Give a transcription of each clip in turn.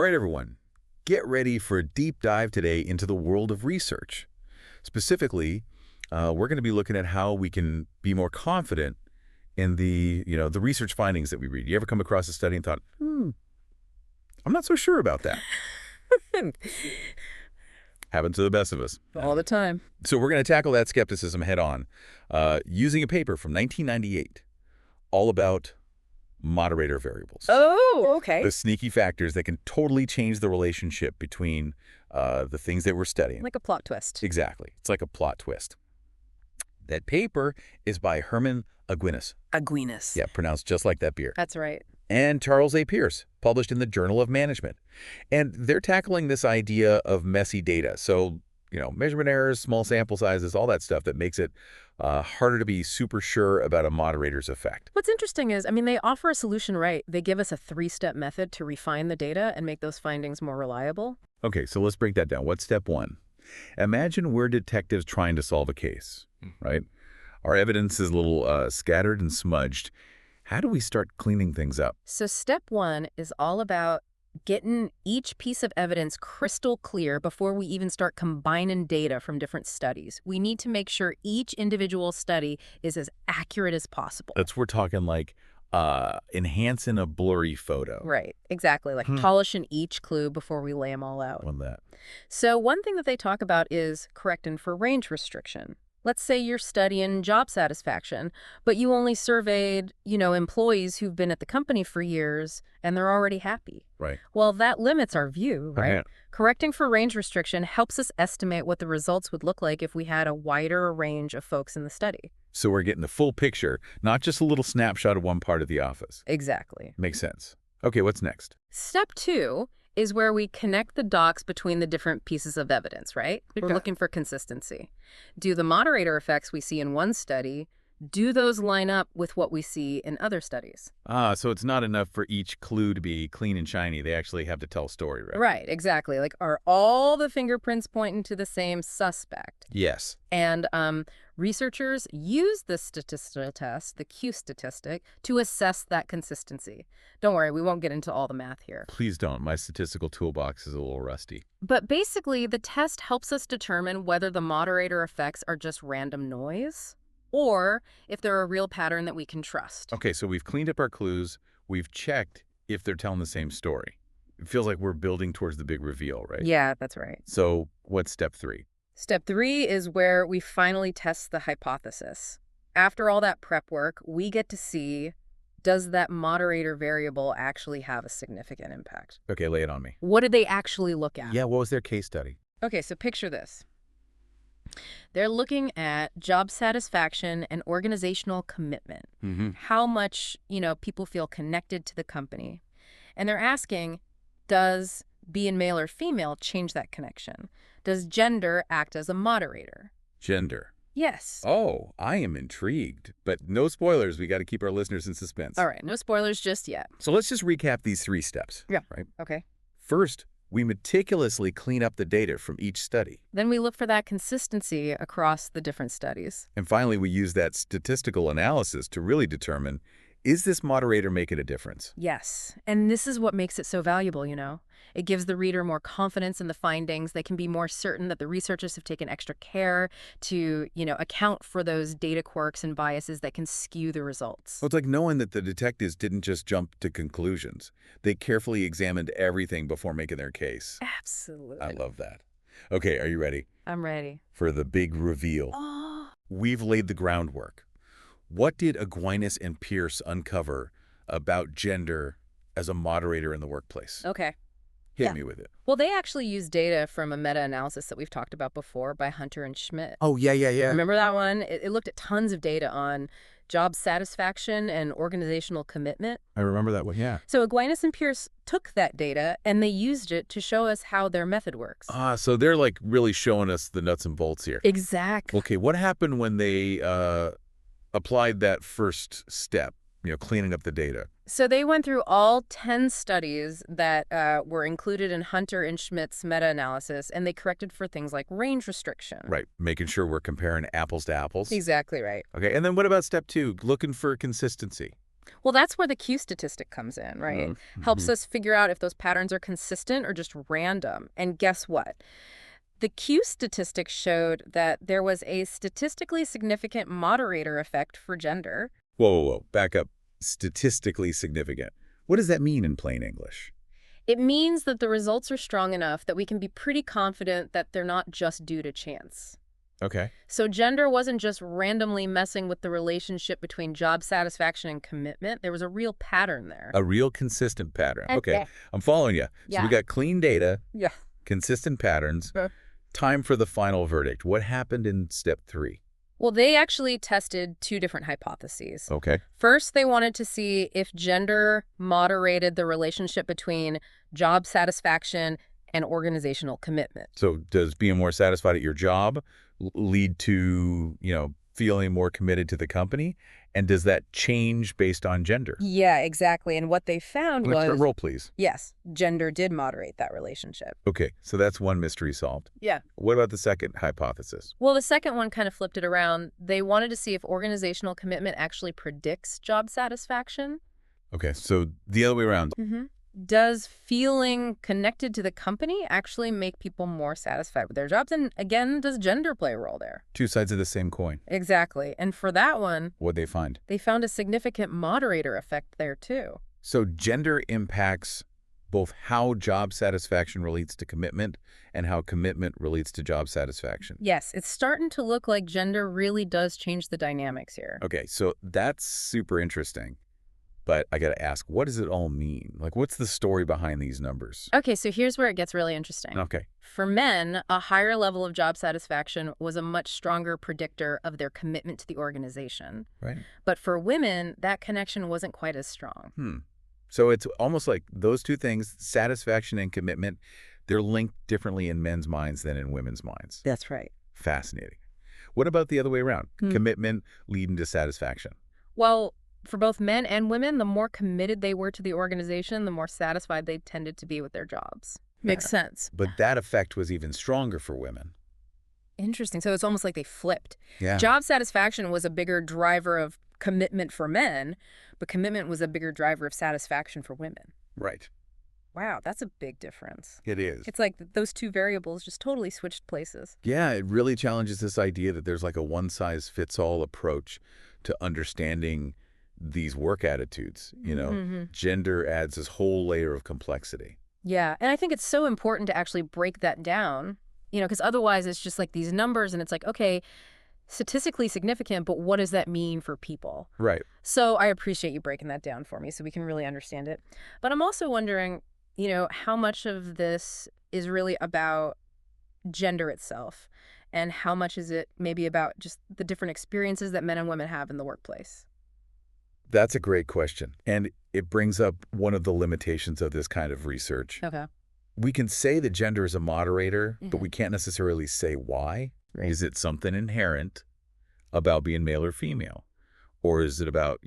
All right, everyone. Get ready for a deep dive today into the world of research. Specifically, we're going to be looking at how we can be more confident in the research findings that we read. You ever come across a study and thought, I'm not so sure about that? Happens to the best of us. All the time. So we're going to tackle that skepticism head on using a paper from 1998 all about moderator variables. Oh, okay. The sneaky factors that can totally change the relationship between the things that we're studying. Like a plot twist. Exactly. It's like a plot twist. That paper is by Herman Aguinas. Aguinas. Yeah, pronounced just like that beer. That's right. And Charles A. Pierce, published in the Journal of Management. And they're tackling this idea of messy data. So, measurement errors, small sample sizes, all that stuff that makes it harder to be super sure about a moderator's effect. What's interesting is, they offer a solution, right? They give us a 3-step method to refine the data and make those findings more reliable. Okay, so let's break that down. What's step one? Imagine we're detectives trying to solve a case, right? Our evidence is a little scattered and smudged. How do we start cleaning things up? So step 1 is all about getting each piece of evidence crystal clear before we even start combining data from different studies. We need to make sure each individual study is as accurate as possible. We're talking like enhancing a blurry photo. Right, exactly. Like polishing each clue before we lay them all out. On that. So one thing that they talk about is correcting for range restriction. Let's say you're studying job satisfaction, but you only surveyed, employees who've been at the company for years and they're already happy. Right. Well, that limits our view, right? Okay. Correcting for range restriction helps us estimate what the results would look like if we had a wider range of folks in the study. So we're getting the full picture, not just a little snapshot of one part of the office. Exactly. Makes sense. Okay, what's next? Step 2 is where we connect the dots between the different pieces of evidence, right? Okay. We're looking for consistency. Do the moderator effects we see in one study, do those line up with what we see in other studies? So it's not enough for each clue to be clean and shiny. They actually have to tell a story, right? Right, exactly. Like, are all the fingerprints pointing to the same suspect? Yes. And researchers use the statistical test, the Q statistic, to assess that consistency. Don't worry, we won't get into all the math here. Please don't. My statistical toolbox is a little rusty. But basically, the test helps us determine whether the moderator effects are just random noise or if they're a real pattern that we can trust. Okay, so we've cleaned up our clues. We've checked if they're telling the same story. It feels like we're building towards the big reveal, right? Yeah, that's right. So what's step 3? Step 3 is where we finally test the hypothesis. After all that prep work, we get to see, does that moderator variable actually have a significant impact? Okay, lay it on me. What did they actually look at? Yeah, what was their case study? Okay, so picture this. They're looking at job satisfaction and organizational commitment. How much, people feel connected to the company. And they're asking, does being male or female change that connection? Does gender act as a moderator? Gender. Yes. Oh, I am intrigued. But no spoilers. We got to keep our listeners in suspense. All right, no spoilers just yet. So let's just recap these 3 steps. Yeah. Right? Okay. First, we meticulously clean up the data from each study. Then we look for that consistency across the different studies. And finally, we use that statistical analysis to really determine, is this moderator making a difference? Yes. And this is what makes it so valuable, It gives the reader more confidence in the findings. They can be more certain that the researchers have taken extra care to, account for those data quirks and biases that can skew the results. Well, it's like knowing that the detectives didn't just jump to conclusions. They carefully examined everything before making their case. Absolutely. I love that. Okay, are you ready? I'm ready. For the big reveal. Oh. We've laid the groundwork. What did Aguinas and Pierce uncover about gender as a moderator in the workplace? Okay. Hit me with it. Well, they actually use data from a meta-analysis that we've talked about before by Hunter and Schmidt. Oh, yeah. Remember that one? It looked at tons of data on job satisfaction and organizational commitment. I remember that one, yeah. So Aguinas and Pierce took that data and they used it to show us how their method works. So they're like really showing us the nuts and bolts here. Exactly. Okay, what happened when they applied that first step, cleaning up the data? So they went through all 10 studies that were included in Hunter and Schmidt's meta-analysis, and they corrected for things like range restriction. Right, making sure we're comparing apples to apples. Exactly right. Okay, and then what about step 2, looking for consistency? Well, that's where the Q statistic comes in, right? Helps us figure out if those patterns are consistent or just random. And guess what? The Q statistic showed that there was a statistically significant moderator effect for gender. Whoa, whoa, whoa. Back up. Statistically significant. What does that mean in plain English? It means that the results are strong enough that we can be pretty confident that they're not just due to chance. Okay. So gender wasn't just randomly messing with the relationship between job satisfaction and commitment. There was a real pattern there. A real consistent pattern. Okay, Okay. I'm following you. So we Yeah. got clean data, Yeah. consistent patterns. Time for the final verdict. What happened in step 3? Well, they actually tested 2 different hypotheses. Okay. First, they wanted to see if gender moderated the relationship between job satisfaction and organizational commitment. So does being more satisfied at your job lead to, feeling more committed to the company? And does that change based on gender? Yeah, exactly. And what they found was, Roll, please. yes, gender did moderate that relationship. Okay, so that's one mystery solved. Yeah. What about the second hypothesis? Well, the second one kind of flipped it around. They wanted to see if organizational commitment actually predicts job satisfaction. Okay, so the other way around. Does feeling connected to the company actually make people more satisfied with their jobs? And again, does gender play a role there? 2 sides of the same coin. Exactly. And for that one, What'd they find? they found a significant moderator effect there too. So gender impacts both how job satisfaction relates to commitment and how commitment relates to job satisfaction. Yes, it's starting to look like gender really does change the dynamics here. Okay, so that's super interesting. But I got to ask, what does it all mean? Like, what's the story behind these numbers? Okay, so here's where it gets really interesting. Okay. For men, a higher level of job satisfaction was a much stronger predictor of their commitment to the organization. Right. But for women, that connection wasn't quite as strong. So it's almost like those 2 things, satisfaction and commitment, they're linked differently in men's minds than in women's minds. That's right. Fascinating. What about the other way around? Commitment leading to satisfaction. Well, for both men and women, the more committed they were to the organization, the more satisfied they tended to be with their jobs. Makes sense. But that effect was even stronger for women. Interesting. So it's almost like they flipped. Yeah. Job satisfaction was a bigger driver of commitment for men, but commitment was a bigger driver of satisfaction for women. Right. Wow, that's a big difference. It is. It's like those 2 variables just totally switched places. Yeah, it really challenges this idea that there's like a one-size-fits-all approach to understanding these work attitudes. Gender adds this whole layer of complexity. Yeah, and I think it's so important to actually break that down, because otherwise it's just like these numbers and it's like, okay, statistically significant, but what does that mean for people? Right. So I appreciate you breaking that down for me so we can really understand it. But I'm also wondering, how much of this is really about gender itself and how much is it maybe about just the different experiences that men and women have in the workplace? That's a great question. And it brings up one of the limitations of this kind of research. Okay. We can say that gender is a moderator, but we can't necessarily say why. Right. Is it something inherent about being male or female? Or is it about,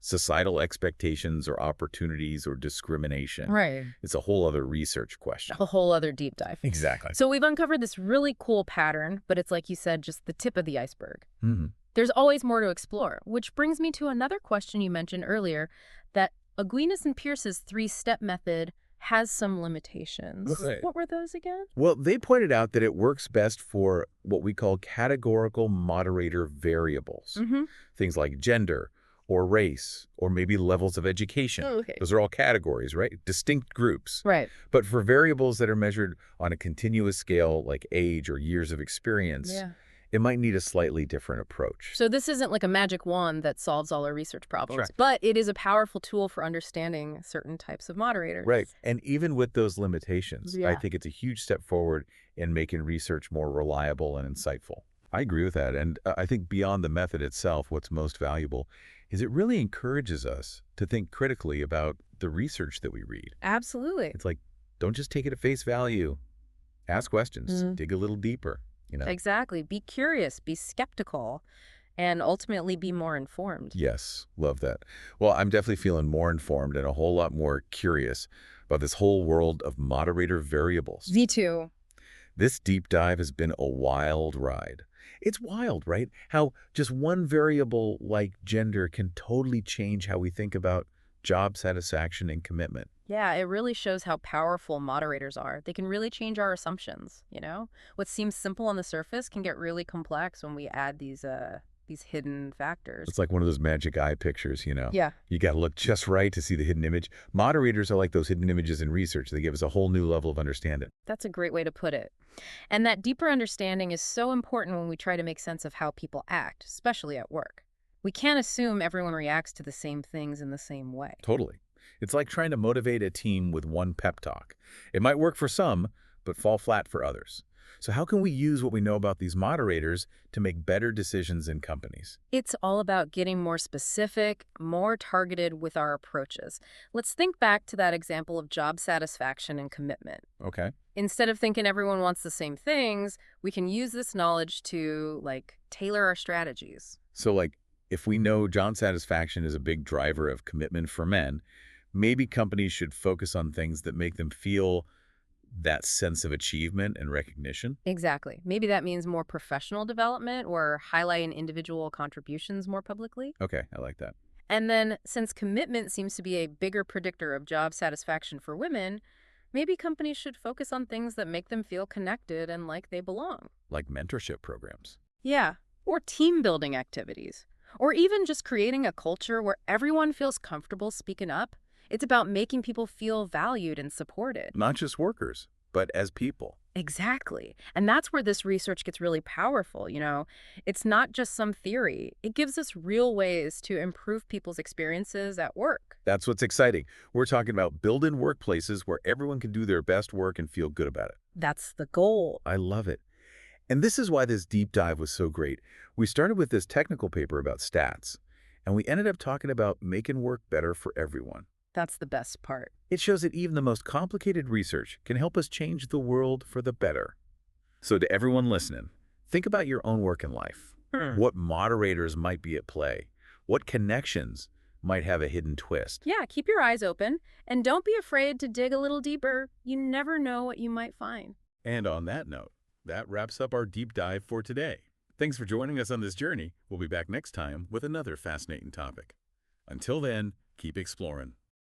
societal expectations or opportunities or discrimination? Right. It's a whole other research question. A whole other deep dive. Exactly. So we've uncovered this really cool pattern, but it's like you said, just the tip of the iceberg. Mm-hmm. There's always more to explore, which brings me to another question you mentioned earlier, that Aguinas and Pierce's 3-step method has some limitations. Right. What were those again? Well, they pointed out that it works best for what we call categorical moderator variables. Things like gender or race or maybe levels of education. Oh, okay. Those are all categories, right? Distinct groups. Right. But for variables that are measured on a continuous scale like age or years of experience, it might need a slightly different approach. So this isn't like a magic wand that solves all our research problems, Right. but it is a powerful tool for understanding certain types of moderators. Right. And even with those limitations, I Yeah. think it's a huge step forward in making research more reliable and insightful. I agree with that. And I think beyond the method itself, what's most valuable is it really encourages us to think critically about the research that we read. Absolutely. It's like, don't just take it at face value. Ask questions. Dig a little deeper. Exactly. Be curious, be skeptical, and ultimately be more informed. Yes, love that. Well, I'm definitely feeling more informed and a whole lot more curious about this whole world of moderator variables. Me too. This deep dive has been a wild ride. It's wild, right? How just one variable like gender can totally change how we think about job satisfaction and commitment. Yeah, it really shows how powerful moderators are. They can really change our assumptions, you know? What seems simple on the surface can get really complex when we add these hidden factors. It's like one of those magic eye pictures, you know. Yeah, You got to look just right to see the hidden image. Moderators are like those hidden images in research. They give us a whole new level of understanding. that's a great way to put it. And that deeper understanding is so important when we try to make sense of how people act, especially at work. We can't assume everyone reacts to the same things in the same way. Totally. It's like trying to motivate a team with one pep talk. It might work for some, but fall flat for others. So how can we use what we know about these moderators to make better decisions in companies? It's all about getting more specific, more targeted with our approaches. Let's think back to that example of job satisfaction and commitment. Okay. Instead of thinking everyone wants the same things, we can use this knowledge to, like, tailor our strategies. So like, if we know job satisfaction is a big driver of commitment for men, maybe companies should focus on things that make them feel that sense of achievement and recognition. Exactly. Maybe that means more professional development or highlighting individual contributions more publicly. Okay, I like that. And then, since commitment seems to be a bigger predictor of job satisfaction for women, maybe companies should focus on things that make them feel connected and like they belong. Like mentorship programs. Yeah, or team building activities. Or even just creating a culture where everyone feels comfortable speaking up. It's about making people feel valued and supported. Not just workers, but as people. Exactly. And that's where this research gets really powerful, you know. It's not just some theory. It gives us real ways to improve people's experiences at work. That's what's exciting. We're talking about build-in workplaces where everyone can do their best work and feel good about it. That's the goal. I love it. And this is why this deep dive was so great. We started with this technical paper about stats, and we ended up talking about making work better for everyone. That's the best part. It shows that even the most complicated research can help us change the world for the better. So to everyone listening, think about your own work in life. What moderators might be at play? What connections might have a hidden twist? Yeah, keep your eyes open and don't be afraid to dig a little deeper. You never know what you might find. And on that note, that wraps up our deep dive for today. Thanks for joining us on this journey. We'll be back next time with another fascinating topic. Until then, keep exploring.